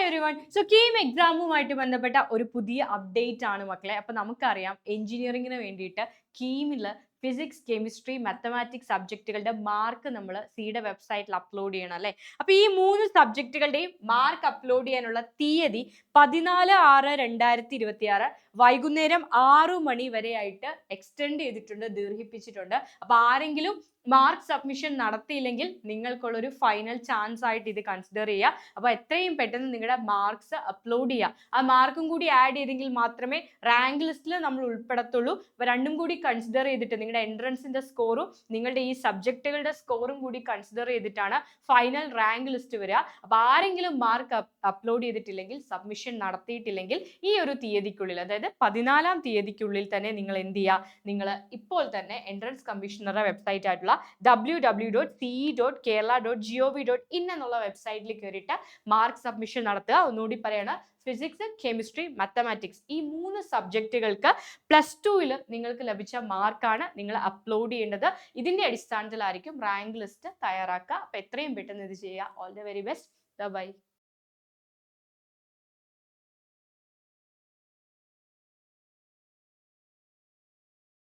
Everyone. So KEAM എക്സാമുമായിട്ട് ബന്ധപ്പെട്ട ഒരു പുതിയ അപ്ഡേറ്റ് ആണ് മക്കളെ. അപ്പോൾ നമുക്കറിയാം എഞ്ചിനീയറിംഗിന് വേണ്ടിയിട്ട് കീമിൽ ഫിസിക്സ്, കെമിസ്ട്രി, മാത്തമാറ്റിക്സ് സബ്ജക്റ്റുകളുടെ മാർക്ക് നമ്മൾ സിയുടെ വെബ്സൈറ്റിൽ അപ്ലോഡ് ചെയ്യണം അല്ലേ. അപ്പോൾ ഈ 3 സബ്ജക്റ്റുകളുടെയും മാർക്ക് അപ്ലോഡ് ചെയ്യാനുള്ള തീയതി 14/6/2026 വൈകുന്നേരം 6 മണി വരെയായിട്ട് എക്സ്റ്റെൻഡ് ചെയ്തിട്ടുണ്ട്, ദീർഘിപ്പിച്ചിട്ടുണ്ട്. അപ്പോൾ ആരെങ്കിലും മാർക്ക് സബ്മിഷൻ നടത്തിയില്ലെങ്കിൽ നിങ്ങൾക്കുള്ളൊരു ഫൈനൽ ചാൻസ് ആയിട്ട് ഇത് കൺസിഡർ ചെയ്യുക. അപ്പോൾ എത്രയും പെട്ടെന്ന് നിങ്ങളുടെ മാർക്സ് അപ്ലോഡ് ചെയ്യുക. ആ മാർക്കും കൂടി ആഡ് ചെയ്തെങ്കിൽ മാത്രമേ റാങ്ക് ലിസ്റ്റിൽ നമ്മൾ ഉൾപ്പെടത്തുള്ളൂ. അപ്പോൾ രണ്ടും കൂടി കൺസിഡർ ചെയ്തിട്ട് നിങ്ങളുടെ എൻട്രൻസിന്റെ സ്കോറും നിങ്ങളുടെ ഈ സബ്ജക്റ്റുകളുടെ സ്കോറും കൂടി കൺസിഡർ ചെയ്തിട്ടാണ് ഫൈനൽ റാങ്ക് ലിസ്റ്റ് വരിക. അപ്പോൾ ആരെങ്കിലും മാർക്ക് അപ്ലോഡ് ചെയ്തിട്ടില്ലെങ്കിൽ, സബ്മിഷൻ നടത്തിയിട്ടില്ലെങ്കിൽ ഈ ഒരു തീയതിക്കുള്ളിൽ, അതായത് 14-ാം തീയതിക്കുള്ളിൽ തന്നെ നിങ്ങൾ എന്ത് ചെയ്യുക, നിങ്ങൾ ഇപ്പോൾ തന്നെ എൻട്രൻസ് കമ്മീഷണറുടെ വെബ്സൈറ്റ് ആയിട്ടുള്ള www.ce.kerala.gov.in എന്നുള്ള വെബ്സൈറ്റിൽ കയറിയിട്ട് മാർക്ക് സബ്മിഷൻ നടത്തുക. ഒന്നുകൂടി പറയാണ്, ഫിസിക്സ്, കെമിസ്ട്രി, മാത്തമാറ്റിക്സ് ഈ 3 സബ്ജക്റ്റുകൾക്ക് +2 നിങ്ങൾക്ക് ലഭിച്ച മാർക്കാണ് നിങ്ങൾ അപ്ലോഡ് ചെയ്യേണ്ടത്. ഇതിന്റെ അടിസ്ഥാനത്തിലായിരിക്കും റാങ്ക് ലിസ്റ്റ് തയ്യാറാക്കുക. അപ്പോൾ എത്രയും പെട്ടെന്ന് ഇത് ചെയ്യുക. All the very best. By.